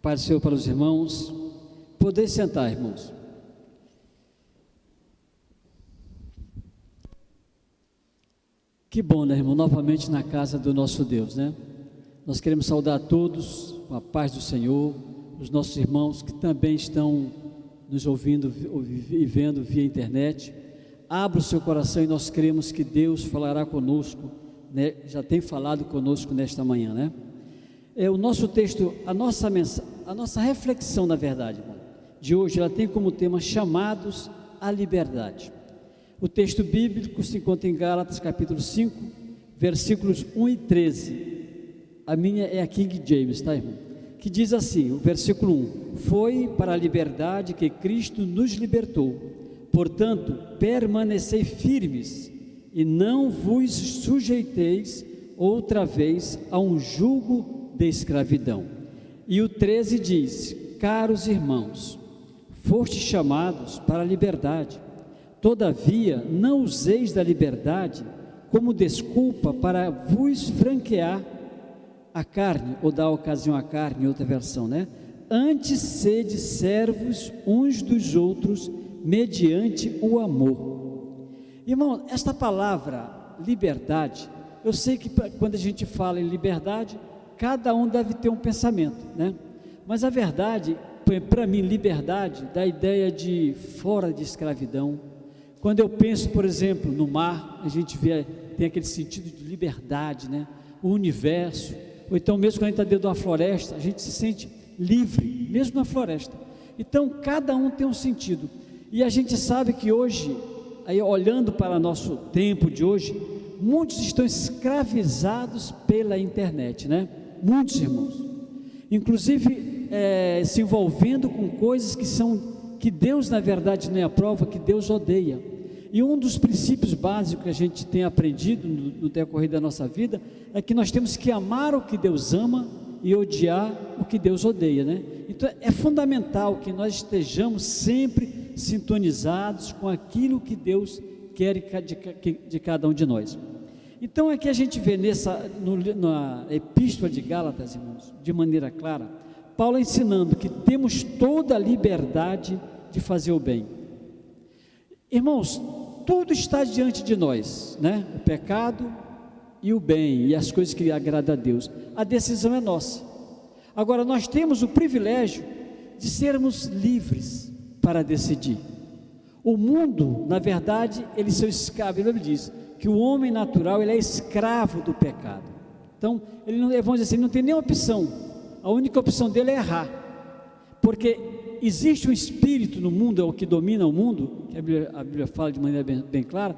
Paz do Senhor para os irmãos. Poder sentar, irmãos. Que bom, né, irmão? Novamente na casa do nosso Deus, né? Nós queremos saudar a todos com a paz do Senhor, os nossos irmãos que também estão nos ouvindo e vendo via internet. Abra o seu coração e nós cremos que Deus falará conosco, né? Já tem falado conosco nesta manhã, né? O nosso texto, a nossa reflexão, na verdade, irmão, de hoje, ela tem como tema chamados à liberdade. O texto bíblico se encontra em Gálatas capítulo 5, versículos 1 e 13. A minha é a King James, tá, irmão? Que diz assim, o versículo 1: foi para a liberdade que Cristo nos libertou, portanto, permanecei firmes e não vos sujeiteis outra vez a um jugo de escravidão. E o 13 diz: caros irmãos, fostes chamados para a liberdade, todavia não useis da liberdade como desculpa para vos franquear a carne, ou dar ocasião à carne, outra versão, né? Antes sede servos uns dos outros mediante o amor. Irmão, esta palavra liberdade, eu sei que quando a gente fala em liberdade, cada um deve ter um pensamento, né? Mas a verdade, para mim, liberdade dá a ideia de fora de escravidão. Quando eu penso, por exemplo, no mar, a gente vê, tem aquele sentido de liberdade, né? O universo, ou então mesmo quando a gente está dentro de uma floresta, a gente se sente livre, mesmo na floresta. Então, cada um tem um sentido. E a gente sabe que hoje, aí olhando para nosso tempo de hoje, muitos estão escravizados pela internet, né? Muitos irmãos, inclusive se envolvendo com coisas que Deus na verdade não aprova, que Deus odeia. E um dos princípios básicos que a gente tem aprendido no decorrer da nossa vida é que nós temos que amar o que Deus ama e odiar o que Deus odeia, né? Então é fundamental que nós estejamos sempre sintonizados com aquilo que Deus quer de cada um de nós. Então aqui a gente vê na epístola de Gálatas, irmãos, de maneira clara, Paulo ensinando que temos toda a liberdade de fazer o bem. Irmãos, tudo está diante de nós, né? O pecado e o bem, e as coisas que agradam a Deus. A decisão é nossa. Agora, nós temos o privilégio de sermos livres para decidir. O mundo, na verdade, ele é seu escravo. Ele diz que o homem natural, ele é escravo do pecado. Então, ele não, vamos dizer assim, ele não tem nenhuma opção. A única opção dele é errar, porque existe um espírito no mundo, é o que domina o mundo, que a Bíblia fala de maneira bem clara.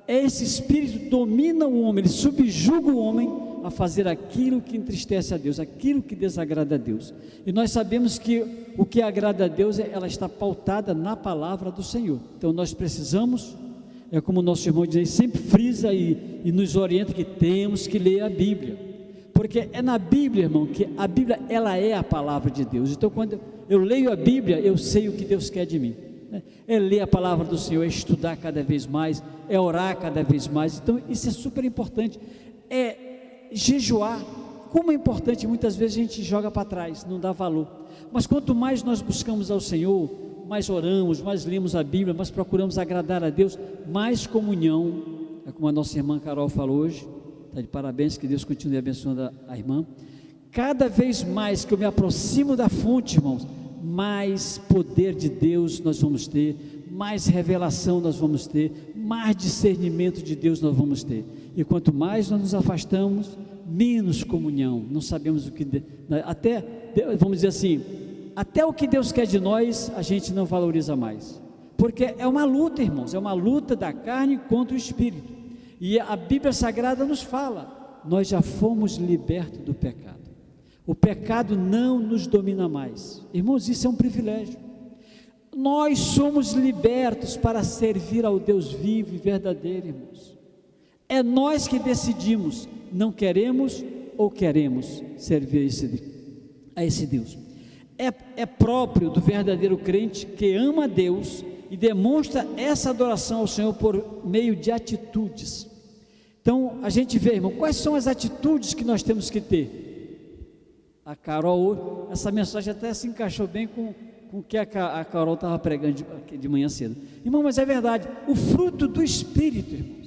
Esse espírito domina o homem, ele subjuga o homem a fazer aquilo que entristece a Deus, aquilo que desagrada a Deus. E nós sabemos que o que agrada a Deus, ela está pautada na palavra do Senhor. Então nós precisamos, como o nosso irmão diz, sempre frisa e nos orienta que temos que ler a Bíblia, porque é na Bíblia, irmão, que a Bíblia, ela é a palavra de Deus. Então quando eu leio a Bíblia, eu sei o que Deus quer de mim, né? É ler a palavra do Senhor, é estudar cada vez mais, é orar cada vez mais. Então isso é super importante, é jejuar. Como é importante, muitas vezes a gente joga para trás, não dá valor, mas quanto mais nós buscamos ao Senhor, mais oramos, mais lemos a Bíblia, mais procuramos agradar a Deus, mais comunhão, é como a nossa irmã Carol falou hoje, está de parabéns, que Deus continue abençoando a irmã. Cada vez mais que eu me aproximo da fonte, irmãos, mais poder de Deus nós vamos ter, mais revelação nós vamos ter, mais discernimento de Deus nós vamos ter. E quanto mais nós nos afastamos, menos comunhão, não sabemos o que, até, vamos dizer assim, até o que Deus quer de nós, a gente não valoriza mais, porque é uma luta, irmãos, é uma luta da carne contra o espírito. E a Bíblia Sagrada nos fala, nós já fomos libertos do pecado, o pecado não nos domina mais. Irmãos, isso é um privilégio. Nós somos libertos para servir ao Deus vivo e verdadeiro, irmãos. É nós que decidimos, não queremos ou queremos servir a esse Deus. É próprio do verdadeiro crente que ama a Deus e demonstra essa adoração ao Senhor por meio de atitudes. Então a gente vê, irmão, quais são as atitudes que nós temos que ter? A Carol, essa mensagem até se encaixou bem com o que a Carol estava pregando de manhã cedo. Irmão, mas é verdade, o fruto do Espírito, irmãos,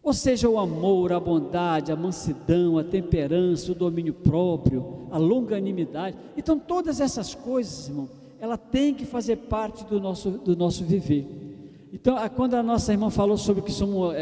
ou seja, o amor, a bondade, a mansidão, a temperança, o domínio próprio, a longanimidade. Então todas essas coisas, irmão, ela tem que fazer parte do nosso viver. Então, quando a nossa irmã falou sobre que somos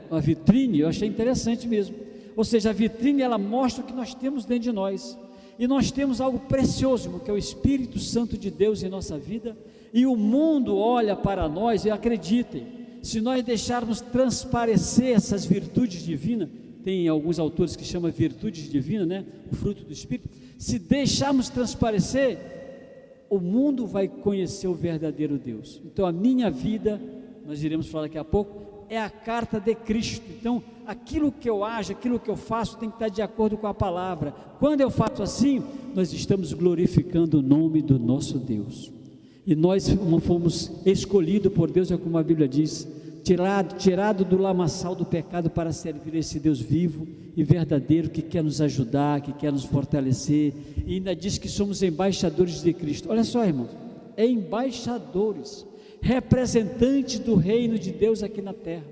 uma vitrine, eu achei interessante mesmo. Ou seja, a vitrine, ela mostra o que nós temos dentro de nós. E nós temos algo precioso, irmão, que é o Espírito Santo de Deus em nossa vida. E o mundo olha para nós e acreditem, se nós deixarmos transparecer essas virtudes divinas, tem alguns autores que chamam virtudes divinas, né? O fruto do Espírito. Se deixarmos transparecer, o mundo vai conhecer o verdadeiro Deus. Então a minha vida, nós iremos falar daqui a pouco, é a carta de Cristo. Então aquilo que eu ajo, aquilo que eu faço tem que estar de acordo com a palavra. Quando eu faço assim, nós estamos glorificando o nome do nosso Deus. E nós fomos escolhidos por Deus, é como a Bíblia diz, tirado do lamaçal do pecado para servir esse Deus vivo e verdadeiro, que quer nos ajudar, que quer nos fortalecer, e ainda diz que somos embaixadores de Cristo. Olha só, irmãos, embaixadores, representantes do reino de Deus aqui na terra.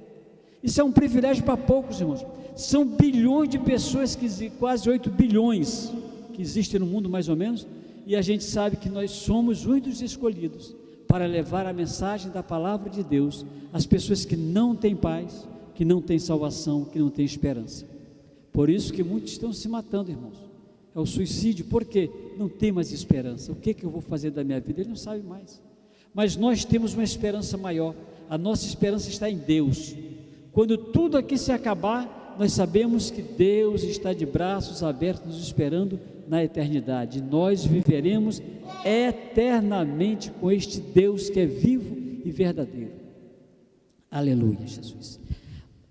Isso é um privilégio para poucos, irmãos. São bilhões de pessoas, quase 8 bilhões que existem no mundo, mais ou menos, e a gente sabe que nós somos um dos escolhidos para levar a mensagem da palavra de Deus às pessoas que não têm paz, que não têm salvação, que não têm esperança. Por isso que muitos estão se matando, irmãos. É o suicídio, porque não tem mais esperança. O que eu vou fazer da minha vida? Ele não sabe mais. Mas nós temos uma esperança maior. A nossa esperança está em Deus. Quando tudo aqui se acabar, nós sabemos que Deus está de braços abertos nos esperando na eternidade. Nós viveremos eternamente com este Deus que é vivo e verdadeiro. Aleluia, Jesus.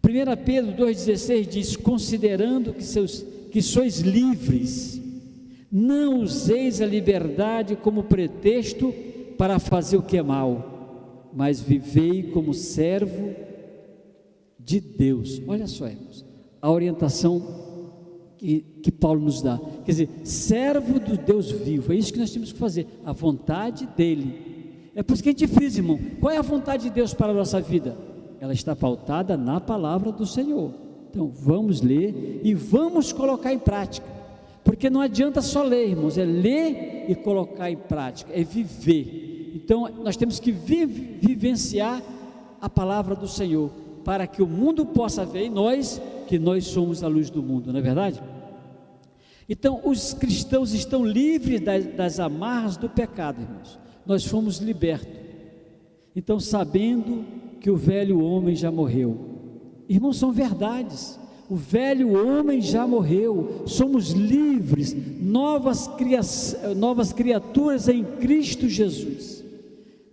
1 Pedro 2,16 diz: considerando que sois livres, não useis a liberdade como pretexto para fazer o que é mal, mas vivei como servo de Deus. Olha só, irmãos, a orientação que Paulo nos dá, quer dizer, servo do Deus vivo, é isso que nós temos que fazer, a vontade dele. É por isso que a gente frisa, irmão, qual é a vontade de Deus para a nossa vida? Ela está pautada na palavra do Senhor. Então vamos ler e vamos colocar em prática, porque não adianta só ler, irmãos, é ler e colocar em prática, é viver. Então nós temos que vivenciar a palavra do Senhor, para que o mundo possa ver em nós que nós somos a luz do mundo, não é verdade? Então os cristãos estão livres das amarras do pecado, irmãos. Nós fomos libertos. Então, sabendo que o velho homem já morreu, irmãos, são verdades. O velho homem já morreu, somos livres, novas criaturas em Cristo Jesus.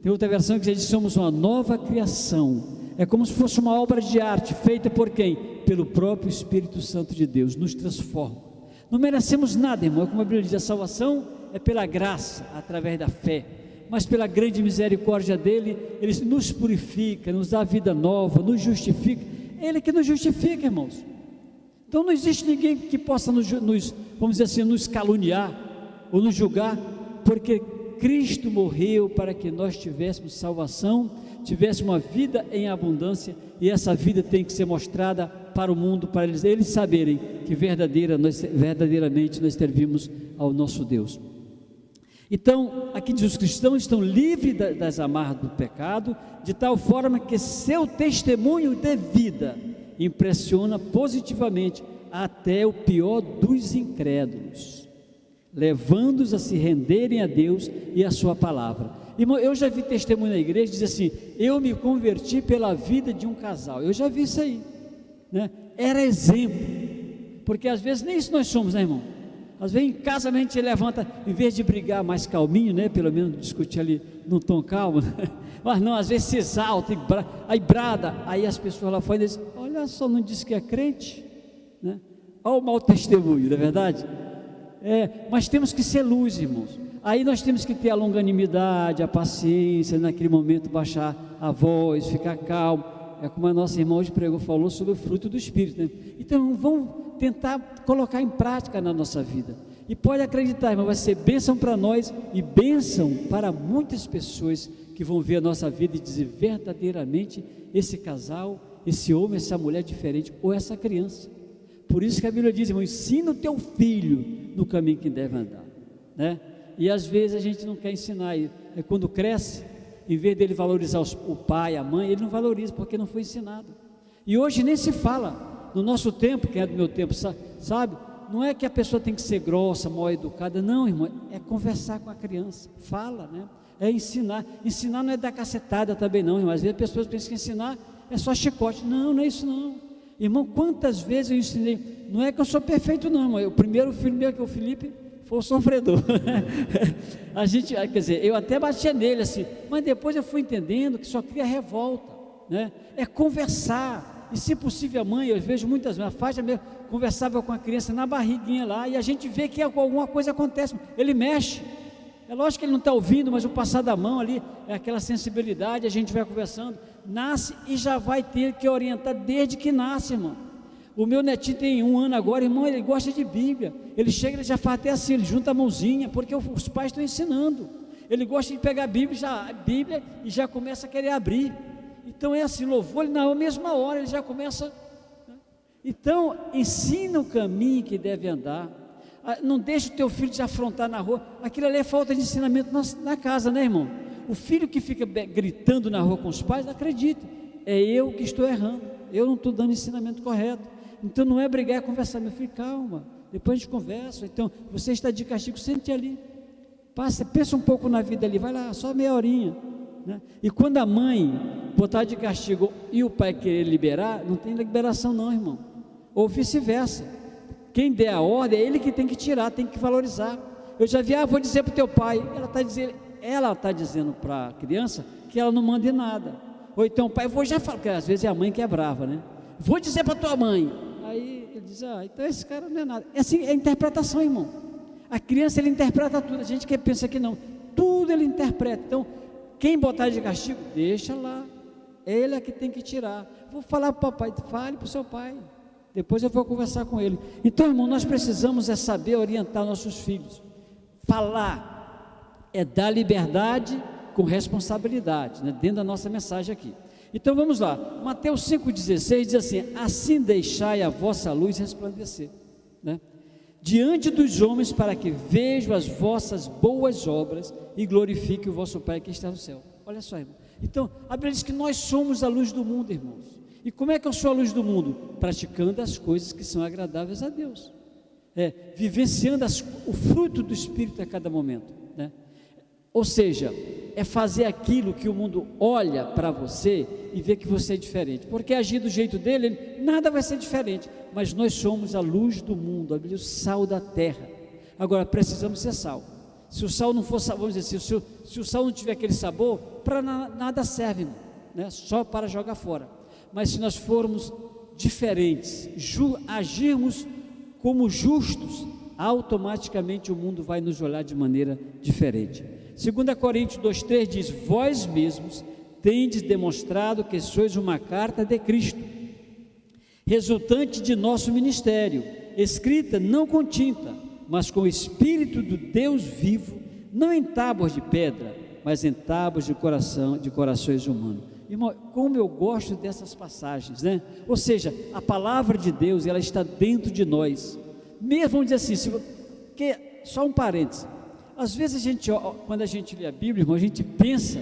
Tem outra versão que diz que somos uma nova criação. É como se fosse uma obra de arte, feita por quem? Pelo próprio Espírito Santo de Deus, nos transforma. Não merecemos nada, irmão, como a Bíblia diz, a salvação é pela graça, através da fé, mas pela grande misericórdia dele, ele nos purifica, nos dá vida nova, nos justifica. Ele que nos justifica, irmãos. Então não existe ninguém que possa vamos dizer assim, nos caluniar ou nos julgar, porque Cristo morreu para que nós tivéssemos salvação, tivéssemos uma vida em abundância, e essa vida tem que ser mostrada para o mundo, para eles saberem que verdadeiramente nós servimos ao nosso Deus. Então, aqui diz: os cristãos estão livres das amarras do pecado, de tal forma que seu testemunho de vida impressiona positivamente até o pior dos incrédulos, levando-os a se renderem a Deus e a sua palavra. Irmão, eu já vi testemunho na igreja, diz assim: eu me converti pela vida de um casal. Eu já vi isso aí, né? Era exemplo, porque às vezes nem isso nós somos, né, irmão? Às vezes em casa a gente levanta, em vez de brigar mais calminho, né, pelo menos discutir ali num tom calmo, né? Mas não, às vezes se exalta, aí brada, aí as pessoas lá fora dizem: olha só, não disse que é crente, né? Olha o mau testemunho, não é verdade? Mas temos que ser luz, irmãos. Aí nós temos que ter a longanimidade, a paciência, naquele momento baixar a voz, ficar calmo. É como a nossa irmã hoje falou sobre o fruto do Espírito, né? Então vamos tentar colocar em prática na nossa vida. E pode acreditar, irmão, vai ser bênção para nós e bênção para muitas pessoas que vão ver a nossa vida e dizer verdadeiramente esse casal, esse homem, essa mulher diferente, ou essa criança. Por isso que a Bíblia diz, irmão, ensina o teu filho no caminho que deve andar, né? E às vezes a gente não quer ensinar, e quando cresce, em vez dele valorizar o pai, a mãe, ele não valoriza porque não foi ensinado. E hoje nem se fala, no nosso tempo, que é do meu tempo, sabe? Não é que a pessoa tem que ser grossa, mal educada, não, irmão, é conversar com a criança, fala, né? É ensinar. Ensinar não é dar cacetada também não, irmão. Às vezes as pessoas pensam que ensinar é só chicote. Não, não é isso não. Irmão, quantas vezes eu ensinei, não é que eu sou perfeito não, irmão. O primeiro filho meu, que é o Felipe, foi o sofredor. A gente, quer dizer, eu até batia nele assim, mas depois eu fui entendendo que só cria revolta, né? É conversar, e se possível a mãe, eu vejo muitas vezes, a Fátima mesmo, conversava com a criança na barriguinha lá, e a gente vê que alguma coisa acontece, ele mexe, é lógico que ele não está ouvindo, mas o passar da mão ali, é aquela sensibilidade, a gente vai conversando, nasce e já vai ter que orientar desde que nasce, irmão. O meu netinho tem 1 ano agora, irmão, ele gosta de Bíblia, ele chega, ele já faz até assim, ele junta a mãozinha, porque os pais estão ensinando, ele gosta de pegar a Bíblia e já começa a querer abrir, então é assim, louvor, ele na mesma hora, ele já começa, né? Então, ensina o caminho que deve andar, não deixa o teu filho te afrontar na rua, aquilo ali é falta de ensinamento na casa, né, irmão? O filho que fica gritando na rua com os pais, acredite, é eu que estou errando, eu não estou dando ensinamento correto, então não é brigar, é conversar, meu filho, calma, depois a gente conversa, então você está de castigo, sente ali, pensa um pouco na vida ali, vai lá, só meia horinha, né? E quando a mãe botar de castigo e o pai querer liberar, não tem liberação não, irmão, ou vice-versa, quem der a ordem é ele que tem que tirar, tem que valorizar. Eu já vi, vou dizer para o teu pai, ela está dizendo para a criança que ela não manda em nada, ou então pai, eu vou já falar, porque às vezes é a mãe que é brava, né? Vou dizer para tua mãe, aí ele diz, então esse cara não é nada, é assim, é interpretação, irmão, a criança ele interpreta tudo, a gente que pensa que não, tudo ele interpreta, então quem botar de castigo, deixa lá, ele é que tem que tirar, vou falar para o papai, fale para o seu pai, depois eu vou conversar com ele. Então, irmão, nós precisamos saber orientar nossos filhos. Falar é dar liberdade com responsabilidade, né? Dentro da nossa mensagem aqui. Então vamos lá, Mateus 5,16 diz assim, assim deixai a vossa luz resplandecer, né? Diante dos homens, para que vejam as vossas boas obras e glorifique o vosso Pai que está no céu. Olha só, irmão. Então, a Bíblia diz que nós somos a luz do mundo, irmãos. E como é que eu sou a luz do mundo? Praticando as coisas que são agradáveis a Deus, vivenciando o fruto do Espírito a cada momento, né? Ou seja, é fazer aquilo que o mundo olha para você e vê que você é diferente, porque agir do jeito dele, nada vai ser diferente, mas nós somos a luz do mundo, o sal da terra. Agora precisamos ser sal. Se o sal não for, vamos dizer assim, se o sal não tiver aquele sabor, para nada serve, né? Só para jogar fora. Mas se nós formos diferentes, agirmos como justos, automaticamente o mundo vai nos olhar de maneira diferente. 2 Coríntios 2,3 diz, vós mesmos tendes demonstrado que sois uma carta de Cristo, resultante de nosso ministério, escrita não com tinta, mas com o Espírito do Deus vivo, não em tábuas de pedra, mas em tábuas de corações humanos. Irmão, como eu gosto dessas passagens, né? Ou seja, a palavra de Deus, ela está dentro de nós, mesmo, vamos dizer assim, só um parênteses, às vezes quando a gente lê a Bíblia, irmão, a gente pensa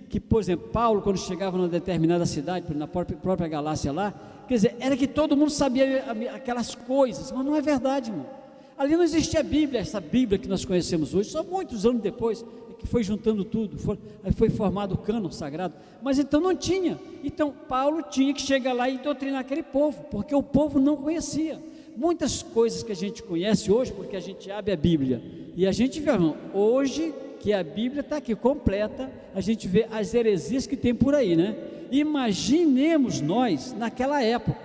que, por exemplo, Paulo, quando chegava numa determinada cidade, na própria Galácia lá, quer dizer, era que todo mundo sabia aquelas coisas, mas não é verdade, irmão. Ali não existia a Bíblia, essa Bíblia que nós conhecemos hoje, só muitos anos depois, que foi juntando tudo, aí foi formado o cânon sagrado, mas então não tinha, então Paulo tinha que chegar lá e doutrinar aquele povo, porque o povo não conhecia, muitas coisas que a gente conhece hoje, porque a gente abre a Bíblia, e a gente vê, irmão, hoje que a Bíblia está aqui completa, a gente vê as heresias que tem por aí, né? Imaginemos nós, naquela época,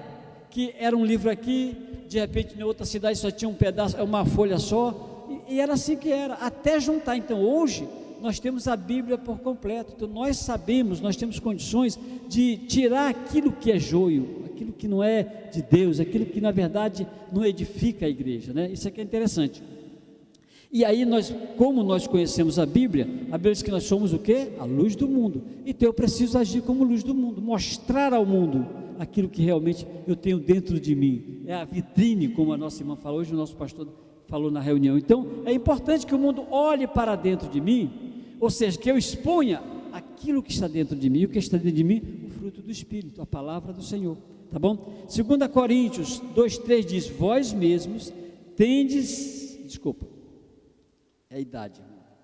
que era um livro aqui, de repente em outra cidade só tinha um pedaço, uma folha só, e era assim que era, até juntar. Então hoje nós temos a Bíblia por completo, então nós sabemos, nós temos condições de tirar aquilo que é joio, aquilo que não é de Deus, aquilo que na verdade não edifica a igreja, né? Isso aqui é interessante. E aí como nós conhecemos a Bíblia diz que nós somos o quê? A luz do mundo. Então eu preciso agir como luz do mundo, mostrar ao mundo aquilo que realmente eu tenho dentro de mim. É a vitrine, como a nossa irmã falou, hoje o nosso pastor falou na reunião. Então é importante que o mundo olhe para dentro de mim, ou seja, que eu exponha aquilo que está dentro de mim. O que está dentro de mim? O fruto do Espírito, a palavra do Senhor, tá bom? 2 Coríntios 2:3 diz: vós mesmos tendes, é a idade,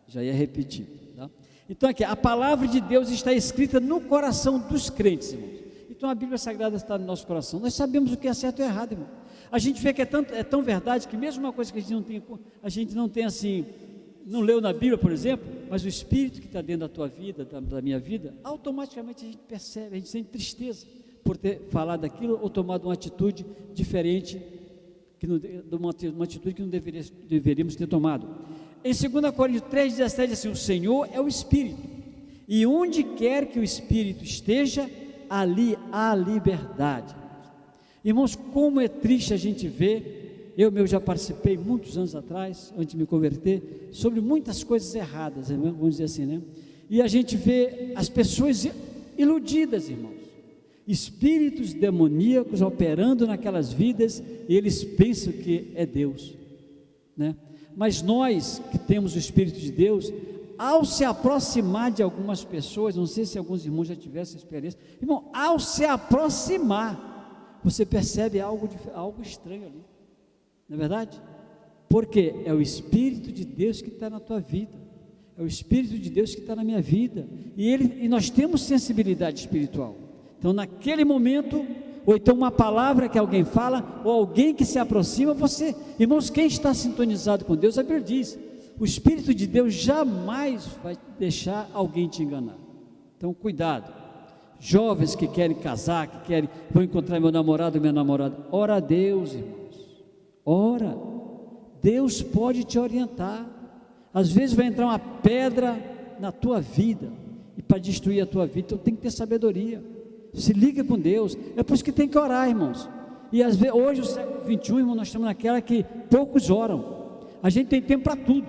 já ia repetir, tá? Então aqui, a palavra de Deus está escrita no coração dos crentes, irmãos. Então a Bíblia Sagrada está no nosso coração, nós sabemos o que é certo e errado, irmão. A gente vê que é tão verdade, que mesmo uma coisa que a gente não tem assim, não leu na Bíblia, por exemplo, mas o Espírito que está dentro da tua vida, da minha vida, automaticamente a gente percebe, a gente sente tristeza por ter falado aquilo ou tomado uma atitude diferente, uma atitude que não deveríamos ter tomado. Em 2 Coríntios 3:17 diz assim: o Senhor é o Espírito, e onde quer que o Espírito esteja, ali há liberdade. Irmãos, como é triste a gente ver, eu já participei muitos anos atrás, antes de me converter, sobre muitas coisas erradas, vamos dizer assim, né? E a gente vê as pessoas iludidas, irmãos, espíritos demoníacos operando naquelas vidas, e eles pensam que é Deus, né? Mas nós que temos o Espírito de Deus, ao se aproximar de algumas pessoas, não sei se alguns irmãos já tiveram essa experiência, irmão, ao se aproximar, você percebe algo estranho ali, não é verdade? Porque é o Espírito de Deus que está na tua vida, é o Espírito de Deus que está na minha vida, e nós temos sensibilidade espiritual. Então naquele momento, ou então uma palavra que alguém fala, ou alguém que se aproxima, irmãos, quem está sintonizado com Deus, a Bíblia diz, o Espírito de Deus jamais vai deixar alguém te enganar. Então cuidado, jovens que querem casar, vou encontrar meu namorado, minha namorada, ora a Deus, irmãos, ora, Deus pode te orientar. Às vezes vai entrar uma pedra na tua vida, e para destruir a tua vida, então tem que ter sabedoria, se liga com Deus, é por isso que tem que orar, irmãos. E às vezes, hoje, o século 21, irmão, nós estamos naquela que poucos oram, a gente tem tempo para tudo,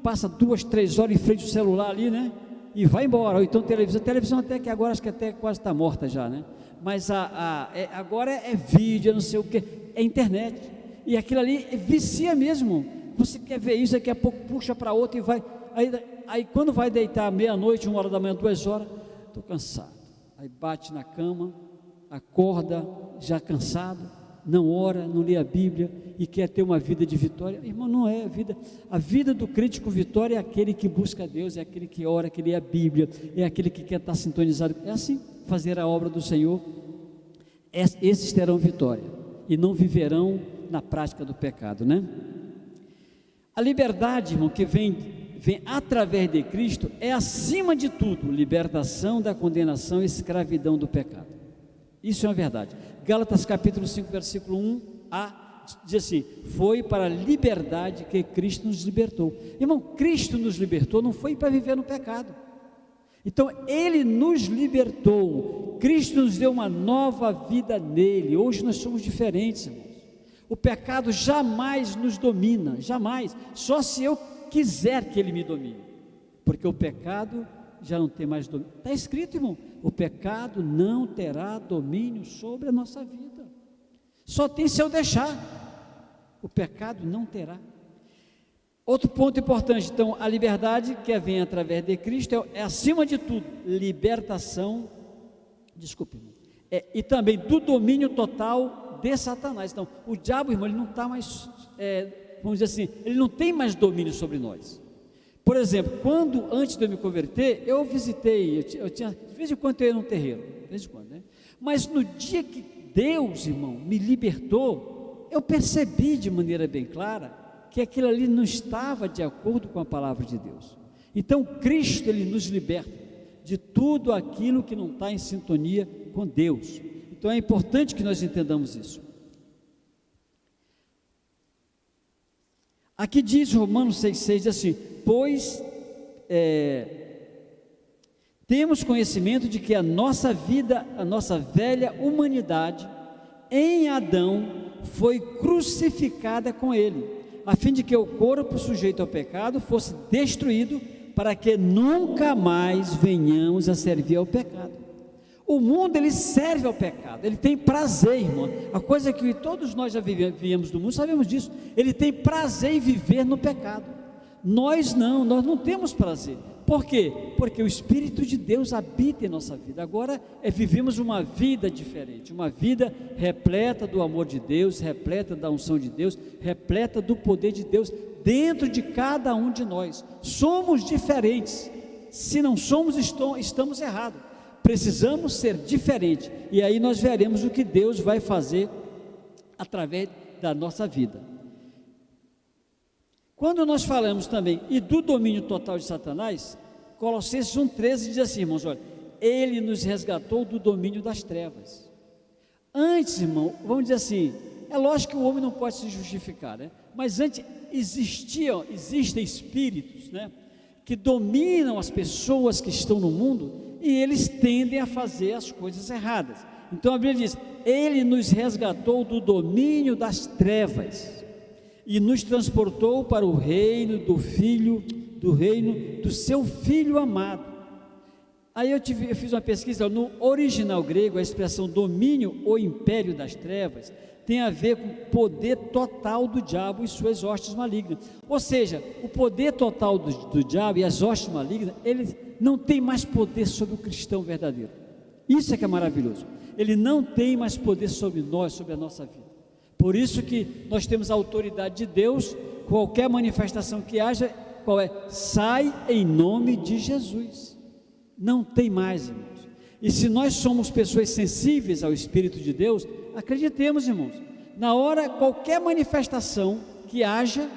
passa 2, 3 horas em frente ao celular ali, né, e vai embora. Ou então televisão até que agora acho que até quase está morta já, né, mas agora é vídeo, não sei o que, é internet, e aquilo ali vicia mesmo. Você quer ver isso, daqui a pouco puxa para outro e vai, aí quando vai deitar meia-noite, 1 hora da manhã, 2 horas, estou cansado, aí bate na cama, acorda já cansado, não ora, não lê a Bíblia e quer ter uma vida de vitória. Irmão, não é a vida do crente com vitória é aquele que busca Deus, é aquele que ora, que lê a Bíblia, é aquele que quer estar sintonizado, é assim, fazer a obra do Senhor. Esses terão vitória e não viverão na prática do pecado, né? A liberdade, irmão, que vem através de Cristo, é acima de tudo, libertação da condenação e escravidão do pecado. Isso é uma verdade. Gálatas capítulo 5, versículo 1a, diz assim: foi para a liberdade que Cristo nos libertou. Irmão, Cristo nos libertou, não foi para viver no pecado. Então Ele nos libertou, Cristo nos deu uma nova vida nele. Hoje nós somos diferentes, irmãos. O pecado jamais nos domina, jamais, só se eu quiser que ele me domine, porque o pecado já não tem mais domínio. Está escrito, irmão, o pecado não terá domínio sobre a nossa vida, só tem se eu deixar, o pecado não terá. Outro ponto importante, então, a liberdade que vem através de Cristo é acima de tudo, libertação, e também do domínio total de Satanás. Então, o diabo, irmão, ele não está mais, vamos dizer assim, ele não tem mais domínio sobre nós. Por exemplo, antes de eu me converter, eu visitei, eu tinha, de vez em quando eu ia num terreiro, de vez em quando, né? Mas no dia que Deus, irmão, me libertou, eu percebi de maneira bem clara, que aquilo ali não estava de acordo com a palavra de Deus. Então Cristo, Ele nos liberta de tudo aquilo que não está em sintonia com Deus. Então é importante que nós entendamos isso. Aqui diz Romanos 6,6, diz assim: pois temos conhecimento de que a nossa vida, a nossa velha humanidade em Adão foi crucificada com ele, a fim de que o corpo sujeito ao pecado fosse destruído, para que nunca mais venhamos a servir ao pecado. O mundo, ele serve ao pecado, ele tem prazer, irmão, a coisa que todos nós já vivíamos do mundo, sabemos disso, ele tem prazer em viver no pecado. Nós não temos prazer. Por quê? Porque o Espírito de Deus habita em nossa vida. Agora vivemos uma vida diferente, uma vida repleta do amor de Deus, repleta da unção de Deus, repleta do poder de Deus dentro de cada um de nós. Somos diferentes. Se não somos, estamos errados. Precisamos ser diferentes, e aí nós veremos o que Deus vai fazer através da nossa vida. Quando nós falamos também e do domínio total de Satanás, Colossenses 1,13 diz assim, irmãos, olha, ele nos resgatou do domínio das trevas. Antes, irmão, vamos dizer assim, é lógico que o homem não pode se justificar, né? Mas antes existem espíritos, né, que dominam as pessoas que estão no mundo, e eles tendem a fazer as coisas erradas. Então a Bíblia diz, ele nos resgatou do domínio das trevas, e nos transportou para o reino do seu Filho amado. Aí eu fiz uma pesquisa, no original grego, a expressão domínio ou império das trevas, tem a ver com o poder total do diabo e suas hostes malignas. Ou seja, o poder total do diabo e as hostes malignas, ele não tem mais poder sobre o cristão verdadeiro. Isso é que é maravilhoso. Ele não tem mais poder sobre nós, sobre a nossa vida. Por isso que nós temos a autoridade de Deus. Qualquer manifestação que haja, qual é? Sai em nome de Jesus. Não tem mais, irmãos. E se nós somos pessoas sensíveis ao Espírito de Deus, acreditemos, irmãos, na hora, qualquer manifestação que haja,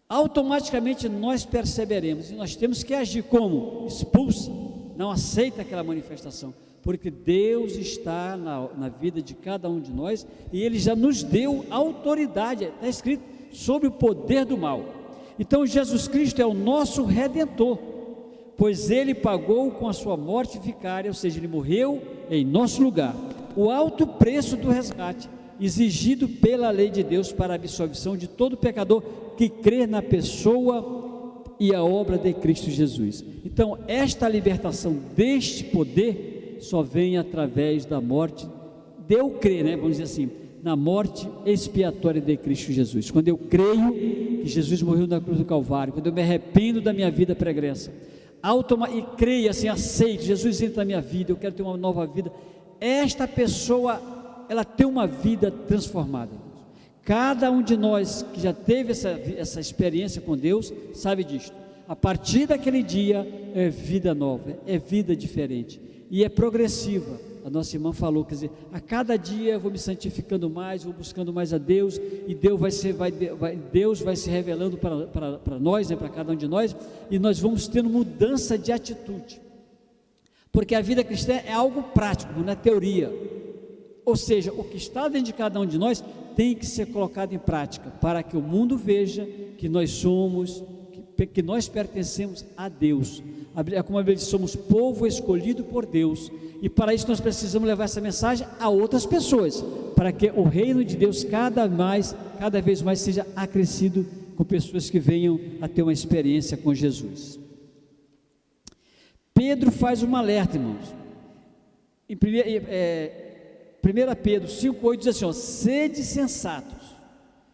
automaticamente nós perceberemos, e nós temos que agir como? Expulsa, não aceita aquela manifestação, porque Deus está na vida de cada um de nós, e Ele já nos deu autoridade, está escrito, sobre o poder do mal. Então Jesus Cristo é o nosso Redentor, pois Ele pagou com a sua morte vicária, ou seja, Ele morreu em nosso lugar, o alto preço do resgate, exigido pela lei de Deus para a absolvição de todo pecador que crê na pessoa e a obra de Cristo Jesus. Então, esta libertação deste poder só vem através da morte, de eu crer, né? Vamos dizer assim, na morte expiatória de Cristo Jesus. Quando eu creio que Jesus morreu na cruz do Calvário, quando eu me arrependo da minha vida pregressa, e creio assim, aceito, Jesus entra na minha vida, eu quero ter uma nova vida, esta pessoa, ela tem uma vida transformada. Cada um de nós que já teve essa experiência com Deus, sabe disto, a partir daquele dia é vida nova, é vida diferente, e é progressiva. A nossa irmã falou, quer dizer, a cada dia eu vou me santificando mais, vou buscando mais a Deus, e Deus vai se revelando para nós, né, para cada um de nós, e nós vamos tendo mudança de atitude, porque a vida cristã é algo prático, não é teoria. Ou seja, o que está dentro de cada um de nós tem que ser colocado em prática, para que o mundo veja que nós somos, que nós pertencemos a Deus. Como a Bíblia diz, somos povo escolhido por Deus, e para isso nós precisamos levar essa mensagem a outras pessoas, para que o reino de Deus cada vez mais seja acrescido com pessoas que venham a ter uma experiência com Jesus. Pedro faz um alerta, irmãos, em 1 Pedro 5,8 diz assim, ó, sede sensatos,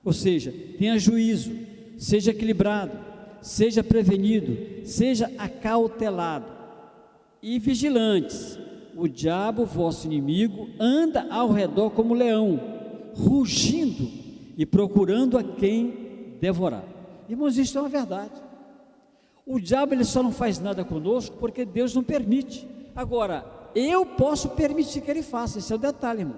ou seja, tenha juízo, seja equilibrado, seja prevenido, seja acautelado e vigilantes. O diabo, vosso inimigo, anda ao redor como leão, rugindo e procurando a quem devorar. Irmãos, isso é uma verdade. O diabo, ele só não faz nada conosco porque Deus não permite. Agora, eu posso permitir que ele faça, esse é o detalhe, irmão.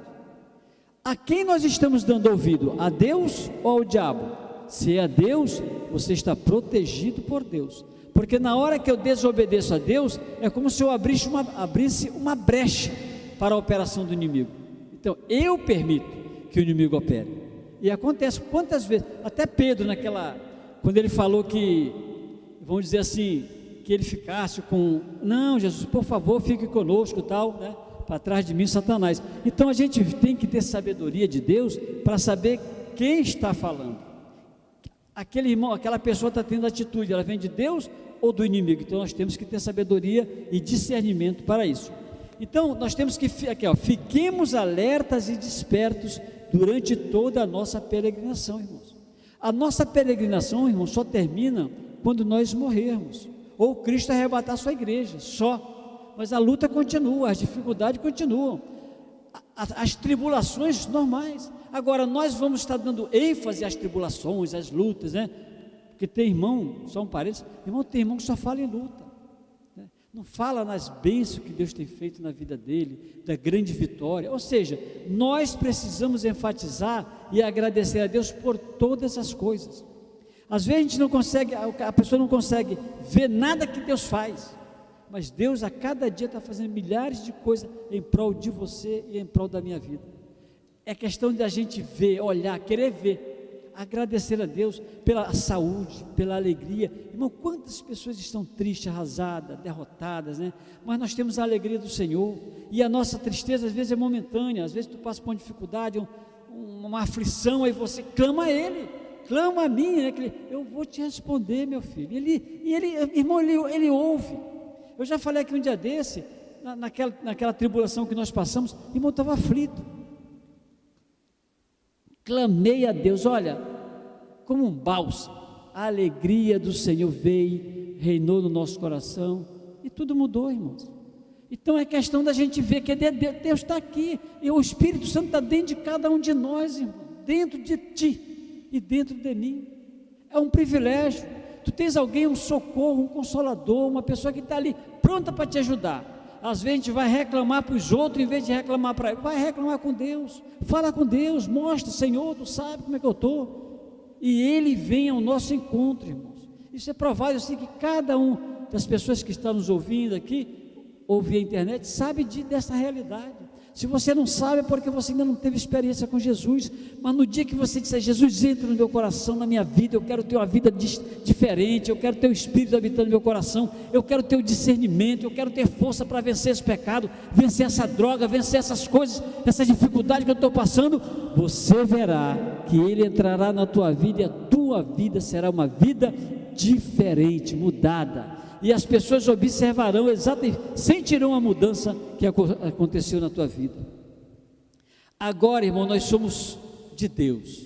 A quem nós estamos dando ouvido? A Deus ou ao diabo? Se é a Deus, você está protegido por Deus, porque na hora que eu desobedeço a Deus, é como se eu abrisse uma brecha para a operação do inimigo. Então, eu permito que o inimigo opere, e acontece quantas vezes, até Pedro quando ele falou que, vamos dizer assim, que ele ficasse com, não, Jesus, por favor, fique conosco, tal, né? Para trás de mim, Satanás. Então a gente tem que ter sabedoria de Deus para saber quem está falando. aquele irmão, aquela pessoa está tendo atitude, ela vem de Deus ou do inimigo? Então nós temos que ter sabedoria e discernimento para isso. Então nós temos que, aqui, fiquemos alertas e despertos durante toda a nossa peregrinação, irmãos. A nossa peregrinação, irmãos, só termina quando nós morrermos, ou Cristo arrebatar a sua igreja, só. Mas a luta continua, as dificuldades continuam, as tribulações normais. Agora nós vamos estar dando ênfase às tribulações, às lutas, né? Porque tem irmão, só um parênteses, irmão, tem irmão que só fala em luta, né? Não fala nas bênçãos que Deus tem feito na vida dele, da grande vitória. Ou seja, nós precisamos enfatizar e agradecer a Deus por todas as coisas. Às vezes a gente não consegue, a pessoa não consegue ver nada que Deus faz, mas Deus a cada dia está fazendo milhares de coisas em prol de você e em prol da minha vida. É questão de a gente ver, olhar, querer ver, agradecer a Deus pela saúde, pela alegria. Irmão, quantas pessoas estão tristes, arrasadas, derrotadas, né? Mas nós temos a alegria do Senhor, e a nossa tristeza às vezes é momentânea. Às vezes tu passa por uma dificuldade, uma aflição, aí você clama a Ele, clama a mim, né? Eu vou te responder, meu filho. Irmão, ele ouve. Eu já falei aqui um dia desse, naquela tribulação que nós passamos, o irmão estava aflito. Clamei a Deus, olha, como um bálsamo, a alegria do Senhor veio, reinou no nosso coração, e tudo mudou, irmãos. Então é questão da gente ver que Deus está aqui, e o Espírito Santo está dentro de cada um de nós, irmão, dentro de ti e dentro de mim. É um privilégio. Tu tens alguém, um socorro, um consolador, uma pessoa que está ali pronta para te ajudar. Às vezes a gente vai reclamar para os outros em vez de reclamar para Ele. Vai reclamar com Deus, fala com Deus, mostra, Senhor, Tu sabe como é que eu estou, e Ele vem ao nosso encontro, irmãos. Isso é provado. Eu sei que cada um das pessoas que estão nos ouvindo aqui, ou via internet, sabe dessa realidade. Se você não sabe, é porque você ainda não teve experiência com Jesus. Mas no dia que você disser, Jesus, entra no meu coração, na minha vida, eu quero ter uma vida diferente, eu quero ter o Espírito habitando no meu coração, eu quero ter o discernimento, eu quero ter força para vencer esse pecado, vencer essa droga, vencer essas coisas, essa dificuldade que eu estou passando, você verá que Ele entrará na tua vida, e a tua vida será uma vida diferente, mudada. E as pessoas observarão exatamente, sentirão a mudança que aconteceu na tua vida. Agora, irmão, nós somos de Deus.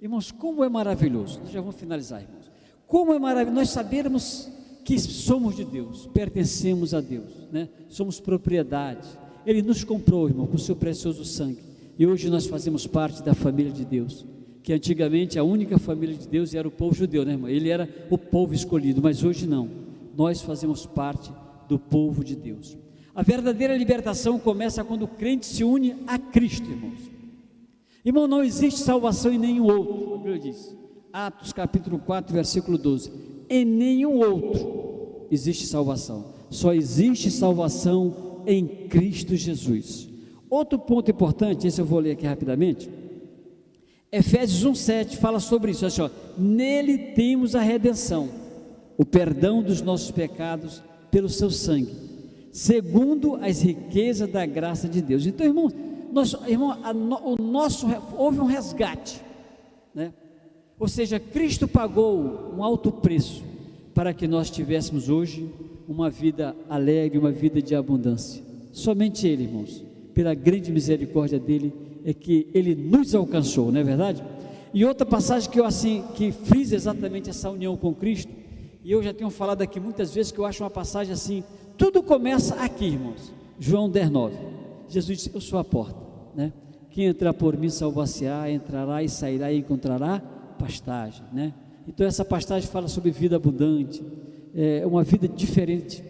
Irmãos, como é maravilhoso. Nós já vamos finalizar, irmãos. Como é maravilhoso nós sabermos que somos de Deus, pertencemos a Deus, né? Somos propriedade. Ele nos comprou, irmão, com o seu precioso sangue. E hoje nós fazemos parte da família de Deus. Que antigamente a única família de Deus era o povo judeu, né, irmão? Ele era o povo escolhido, mas hoje não. Nós fazemos parte do povo de Deus. A verdadeira libertação começa quando o crente se une a Cristo, irmãos. Irmão, não existe salvação em nenhum outro. A Bíblia diz, Atos capítulo 4, versículo 12: em nenhum outro existe salvação, só existe salvação em Cristo Jesus. Outro ponto importante, esse eu vou ler aqui rapidamente, Efésios 1,7 fala sobre isso, assim, nele temos a redenção, o perdão dos nossos pecados pelo seu sangue, segundo as riquezas da graça de Deus. Então, irmão, houve um resgate, né? Ou seja, Cristo pagou um alto preço para que nós tivéssemos hoje uma vida alegre, uma vida de abundância. Somente Ele, irmãos, pela grande misericórdia dEle, é que Ele nos alcançou, não é verdade? E outra passagem que frisa exatamente essa união com Cristo, e eu já tenho falado aqui muitas vezes, que eu acho uma passagem assim, tudo começa aqui, irmãos. João 10:9, Jesus disse, eu sou a porta, né? Quem entrar por mim salvar-se-á, entrará e sairá e encontrará pastagem, né? Então essa pastagem fala sobre vida abundante, uma vida diferente.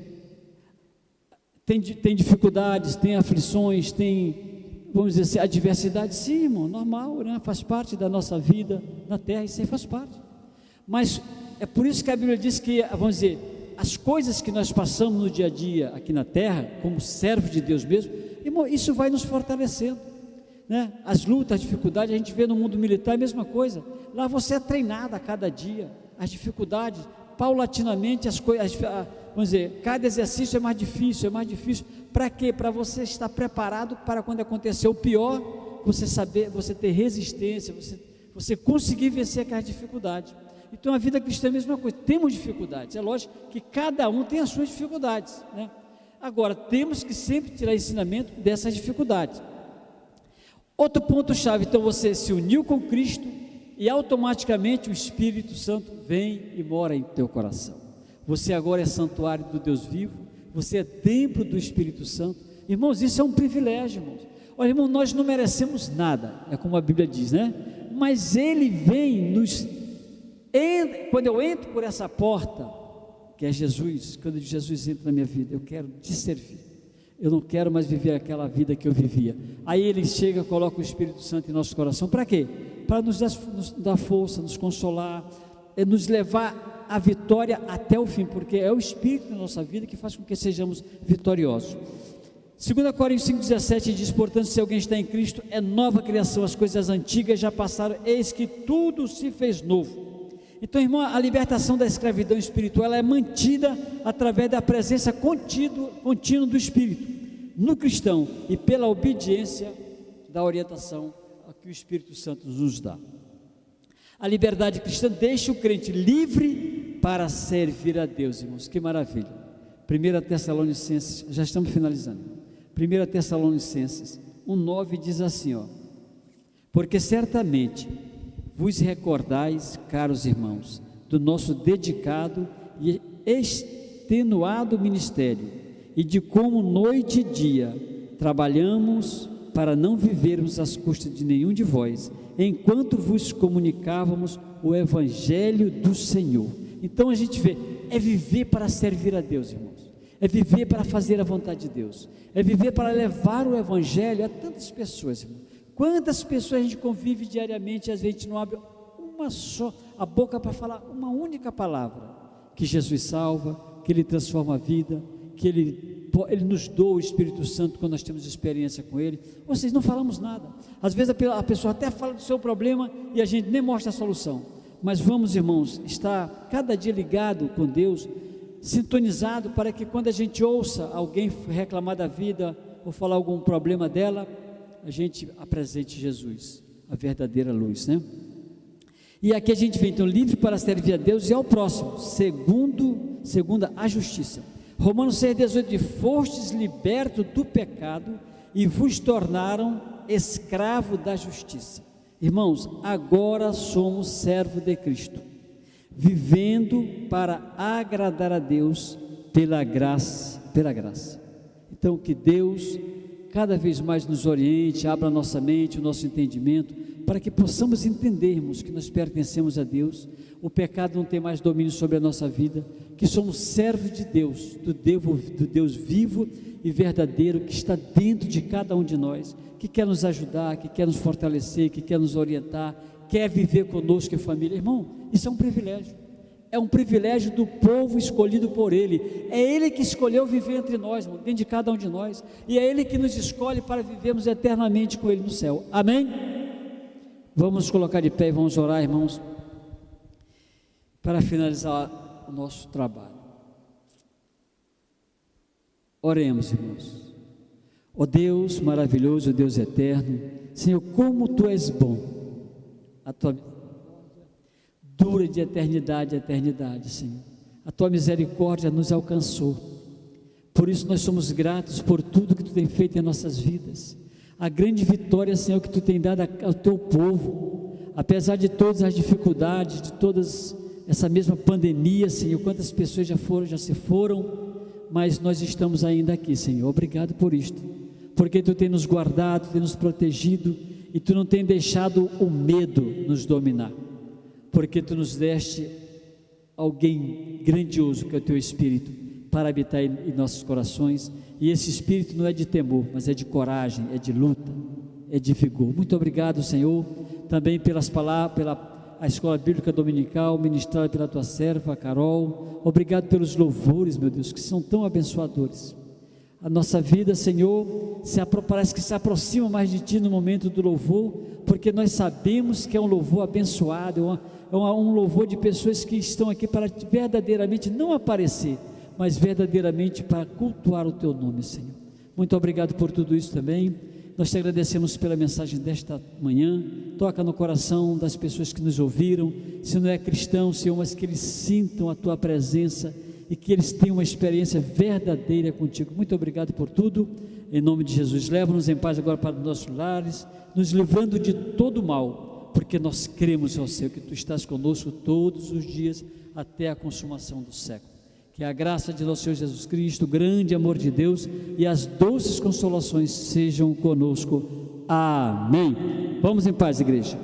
Tem dificuldades, tem aflições, tem, vamos dizer assim, adversidade, sim, irmão, normal, né? Faz parte da nossa vida na terra, isso aí faz parte. Mas é por isso que a Bíblia diz que, vamos dizer, as coisas que nós passamos no dia a dia aqui na terra, como servos de Deus mesmo, irmão, isso vai nos fortalecendo, né? As lutas, as dificuldades, a gente vê no mundo militar a mesma coisa. Lá você é treinado a cada dia, as dificuldades, paulatinamente as coisas, vamos dizer, cada exercício é mais difícil, para quê? Para você estar preparado para quando acontecer o pior, você saber, você ter resistência, você conseguir vencer aquelas dificuldades. Então a vida cristã é a mesma coisa, temos dificuldades, é lógico que cada um tem as suas dificuldades, né? Agora, temos que sempre tirar ensinamento dessas dificuldades. Outro ponto-chave, então você se uniu com Cristo e automaticamente o Espírito Santo vem e mora em teu coração. Você agora é santuário do Deus vivo, você é templo do Espírito Santo. Irmãos, isso é um privilégio, irmãos. Olha, irmão, nós não merecemos nada, é como a Bíblia diz, né? Mas Ele vem quando eu entro por essa porta, que é Jesus, quando Jesus entra na minha vida, eu quero te servir, eu não quero mais viver aquela vida que eu vivia. Aí Ele chega, coloca o Espírito Santo em nosso coração, para quê? Para nos dar força, nos consolar, nos levar à vitória até o fim, porque é o Espírito na nossa vida que faz com que sejamos vitoriosos. 2 Coríntios 5,17 diz, portanto, se alguém está em Cristo, é nova criação, as coisas antigas já passaram, eis que tudo se fez novo. Então, irmão, a libertação da escravidão espiritual, ela é mantida através da presença contínua do Espírito no cristão e pela obediência da orientação que o Espírito Santo nos dá. A liberdade cristã deixa o crente livre para servir a Deus, irmãos, que maravilha. 1 Tessalonicenses, já estamos finalizando, 1 Tessalonicenses 1,9 diz assim, porque certamente vos recordais, caros irmãos, do nosso dedicado e extenuado ministério, e de como noite e dia trabalhamos para não vivermos às custas de nenhum de vós, enquanto vos comunicávamos o Evangelho do Senhor. Então a gente vê, é viver para servir a Deus, irmãos, é viver para fazer a vontade de Deus, é viver para levar o Evangelho a tantas pessoas, irmão. Quantas pessoas a gente convive diariamente e às vezes a gente não abre a boca para falar uma única palavra, que Jesus salva, que Ele transforma a vida, que Ele nos doa o Espírito Santo quando nós temos experiência com Ele. Vocês não falamos nada, às vezes a pessoa até fala do seu problema e a gente nem mostra a solução, mas vamos, irmãos, estar cada dia ligado com Deus, sintonizado, para que quando a gente ouça alguém reclamar da vida ou falar algum problema dela, a gente apresente Jesus, a verdadeira luz, né? E aqui a gente vem então livre para servir a Deus e ao próximo, segunda a justiça. Romanos 6,18 diz, fostes libertos do pecado e vos tornaram escravo da justiça. Irmãos, agora somos servos de Cristo, vivendo para agradar a Deus pela graça. Então que Deus cada vez mais nos oriente, abra a nossa mente, o nosso entendimento, para que possamos entendermos que nós pertencemos a Deus, o pecado não tem mais domínio sobre a nossa vida, que somos servos de Deus, do Deus vivo e verdadeiro, que está dentro de cada um de nós, que quer nos ajudar, que quer nos fortalecer, que quer nos orientar, quer viver conosco em família. Irmão, isso é um privilégio. É um privilégio do povo escolhido por Ele, é Ele que escolheu viver entre nós, irmão, dentro de cada um de nós, e é Ele que nos escolhe para vivermos eternamente com Ele no céu, amém? Vamos nos colocar de pé e vamos orar, irmãos, para finalizar o nosso trabalho. Oremos, irmãos. Ó Deus maravilhoso, Deus eterno, Senhor, como Tu és bom, a Tua dura de eternidade a eternidade, Senhor. A Tua misericórdia nos alcançou. Por isso nós somos gratos por tudo que Tu tem feito em nossas vidas. A grande vitória, Senhor, que Tu tem dado ao Teu povo, apesar de todas as dificuldades, de todas essa mesma pandemia, Senhor, quantas pessoas já se foram, mas nós estamos ainda aqui, Senhor. Obrigado por isto, porque Tu tem nos guardado, tem nos protegido, e Tu não tem deixado o medo nos dominar, porque Tu nos deste alguém grandioso, que é o Teu Espírito, para habitar em nossos corações, e esse Espírito não é de temor, mas é de coragem, é de luta, é de vigor. Muito obrigado, Senhor, também pelas palavras, pela Escola Bíblica Dominical, ministrada pela Tua serva, Carol. Obrigado pelos louvores, meu Deus, que são tão abençoadores. A nossa vida, Senhor, parece que se aproxima mais de Ti no momento do louvor, porque nós sabemos que é um louvor abençoado, é um louvor de pessoas que estão aqui para verdadeiramente não aparecer, mas verdadeiramente para cultuar o Teu nome, Senhor. Muito obrigado por tudo isso também. Nós te agradecemos pela mensagem desta manhã. Toca no coração das pessoas que nos ouviram, se não é cristão, Senhor, mas que eles sintam a tua presença e que eles tenham uma experiência verdadeira contigo. Muito obrigado por tudo, em nome de Jesus. Leva-nos em paz agora para os nossos lares, nos livrando de todo mal, porque nós cremos, ó Senhor, que tu estás conosco todos os dias até a consumação do século. Que a graça de nosso Senhor Jesus Cristo, o grande amor de Deus e as doces consolações sejam conosco. Amém. Vamos em paz, igreja.